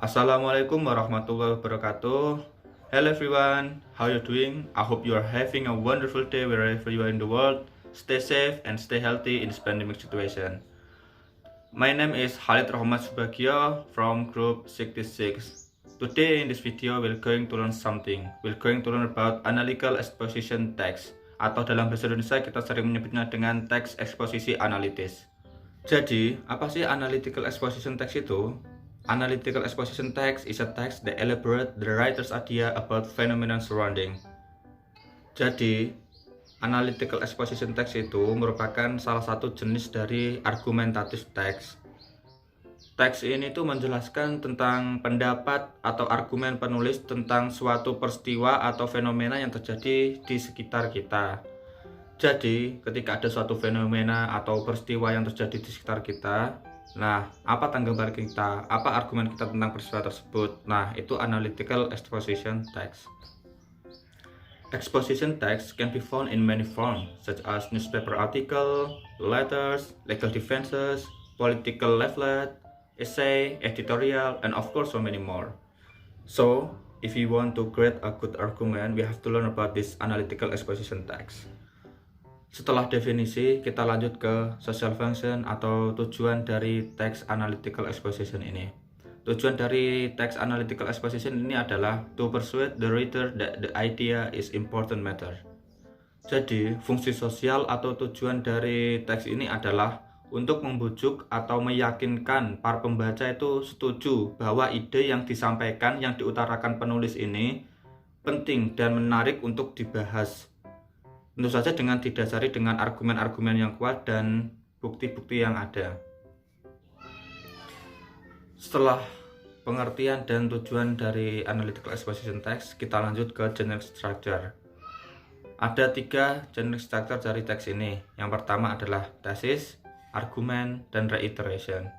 Assalamualaikum warahmatullahi wabarakatuh. Hello everyone, how you doing? I hope you are having a wonderful day wherever you are in the world. Stay safe and stay healthy in this pandemic situation. My name is Khalid Rahmat Subagio from group 66. Today in this video we're going to learn something. We're going to learn about analytical exposition text, atau dalam bahasa Indonesia kita sering menyebutnya dengan teks eksposisi analitis. Jadi, apa sih analytical exposition text itu? Analytical exposition text is a text that elaborate the writer's idea about phenomenon surrounding. Jadi, analytical exposition text itu merupakan salah satu jenis dari argumentative text. Teks ini tuh menjelaskan tentang pendapat atau argumen penulis tentang suatu peristiwa atau fenomena yang terjadi di sekitar kita. Jadi, ketika ada suatu fenomena atau peristiwa yang terjadi di sekitar kita, nah, apa tanggapan kita? Apa argumen kita tentang peristiwa tersebut? Nah, itu analytical exposition text. Exposition text can be found in many forms, such as newspaper article, letters, legal defenses, political leaflet, essay, editorial, and of course so many more. So, if you want to create a good argument, we have to learn about this analytical exposition text. Setelah definisi, kita lanjut ke social function atau tujuan dari text analytical exposition ini. Tujuan dari text analytical exposition ini adalah to persuade the reader that the idea is important matter. Jadi, fungsi sosial atau tujuan dari teks ini adalah untuk membujuk atau meyakinkan para pembaca itu setuju bahwa ide yang disampaikan, yang diutarakan penulis ini penting dan menarik untuk dibahas. Tentu saja dengan didasari dengan argumen-argumen yang kuat dan bukti-bukti yang ada. Setelah pengertian dan tujuan dari analytical exposition text, kita lanjut ke generic structure. Ada 3 generic structure dari teks ini. Yang pertama adalah thesis, argumen, dan reiteration.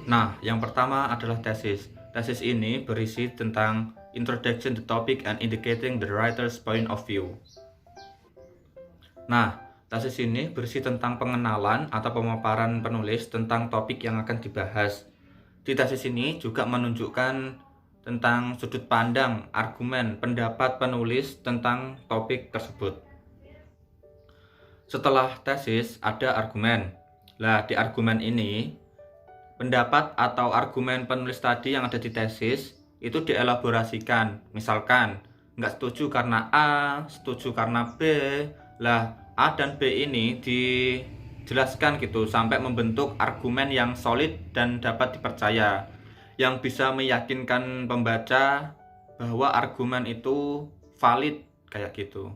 Nah, yang pertama adalah thesis. Thesis ini berisi tentang introduction to topic and indicating the writer's point of view. Nah, tesis ini berisi tentang pengenalan atau pemaparan penulis tentang topik yang akan dibahas. Di tesis ini juga menunjukkan tentang sudut pandang, argumen, pendapat penulis tentang topik tersebut. Setelah tesis ada argumen. Nah, di argumen ini pendapat atau argumen penulis tadi yang ada di tesis itu dielaborasikan. Misalkan nggak setuju karena A, setuju karena B. Lah, A dan B ini dijelaskan gitu sampai membentuk argumen yang solid dan dapat dipercaya, yang bisa meyakinkan pembaca bahwa argumen itu valid kayak gitu.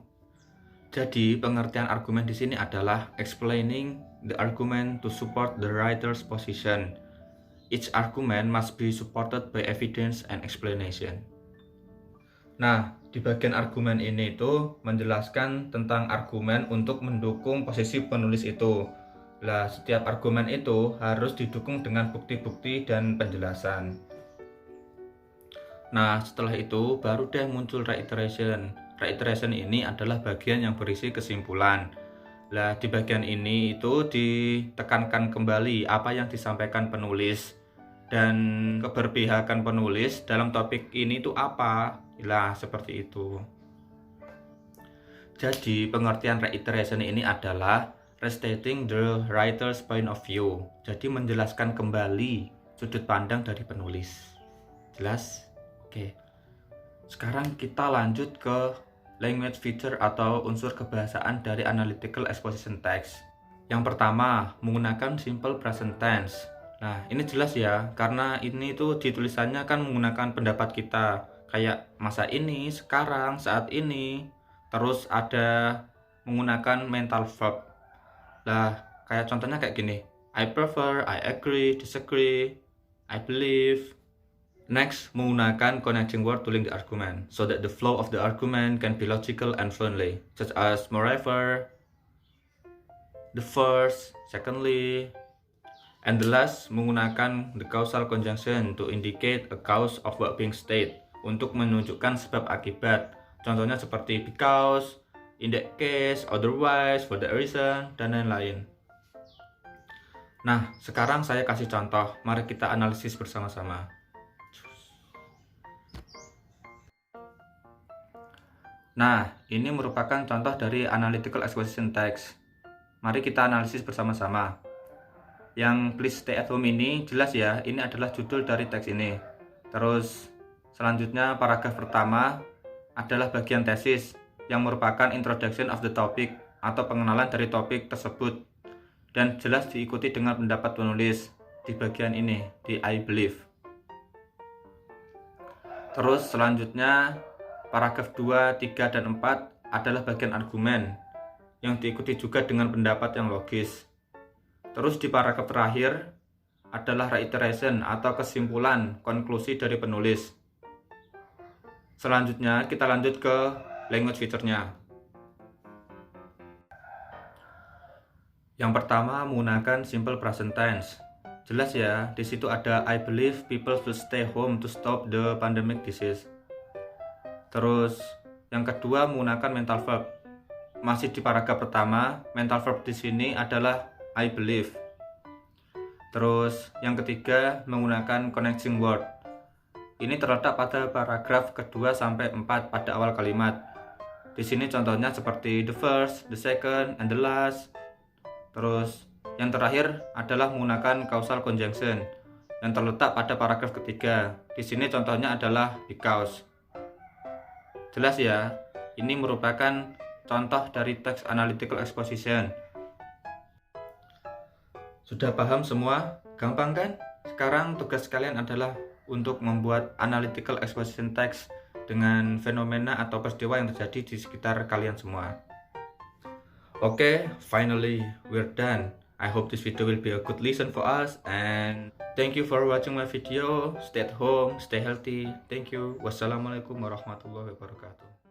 Jadi, pengertian argumen di sini adalah explaining the argument to support the writer's position. Each argument must be supported by evidence and explanation. Nah, di bagian argumen ini itu menjelaskan tentang argumen untuk mendukung posisi penulis itu. Nah, setiap argumen itu harus didukung dengan bukti-bukti dan penjelasan. Nah, setelah itu baru deh muncul reiteration. Reiteration ini adalah bagian yang berisi kesimpulan. Nah, di bagian ini itu ditekankan kembali apa yang disampaikan penulis dan keberpihakan penulis dalam topik ini itu apa. Nah, seperti itu. Jadi, pengertian reiteration ini adalah restating the writer's point of view. Jadi, menjelaskan kembali sudut pandang dari penulis. Jelas? Oke. Sekarang kita lanjut ke language feature atau unsur kebahasaan dari analytical exposition text. Yang pertama, menggunakan simple present tense. Nah, ini jelas ya, karena ini tuh ditulisannya kan menggunakan pendapat kita, kayak masa ini, sekarang, saat ini. Terus ada menggunakan mental verb. Nah, kayak contohnya kayak gini. I prefer, I agree, disagree, I believe. Next, menggunakan connecting word to link the argument, so that the flow of the argument can be logical and fluently, such as moreover, the first, secondly, and the last, menggunakan the causal conjunction to indicate a cause of what being stated, untuk menunjukkan sebab akibat. Contohnya seperti because, in that case, otherwise, for that reason, dan lain-lain. Nah, sekarang saya kasih contoh. Mari kita analisis bersama-sama. Nah, ini merupakan contoh dari analytical exposition text. Mari kita analisis bersama-sama. Yang please stay at home ini jelas ya, ini adalah judul dari teks ini. Terus selanjutnya paragraf pertama adalah bagian tesis yang merupakan introduction of the topic atau pengenalan dari topik tersebut, dan jelas diikuti dengan pendapat penulis di bagian ini, di I believe. Terus selanjutnya paragraf 2, 3, dan 4 adalah bagian argumen yang diikuti juga dengan pendapat yang logis. Terus di paragraf terakhir adalah reiteration atau kesimpulan konklusi dari penulis. Selanjutnya kita lanjut ke language feature-nya. Yang pertama menggunakan simple present tense. Jelas ya, di situ ada I believe people should stay home to stop the pandemic disease. Terus yang kedua menggunakan mental verb. Masih di paragraf pertama, mental verb di sini adalah I believe. Terus yang ketiga menggunakan connecting word. Ini terletak pada paragraf kedua sampai 4 pada awal kalimat. Di sini contohnya seperti the first, the second, and the last. Terus yang terakhir adalah menggunakan causal conjunction yang terletak pada paragraf ketiga. Di sini contohnya adalah because. Jelas ya, ini merupakan contoh dari text analytical exposition. Sudah paham semua? Gampang kan? Sekarang tugas kalian adalah untuk membuat analytical exposition text dengan fenomena atau peristiwa yang terjadi di sekitar kalian semua. Okay, finally we're done. I hope this video will be a good lesson for us, and thank you for watching my video. Stay at home, stay healthy. Thank you. Wassalamualaikum warahmatullahi wabarakatuh.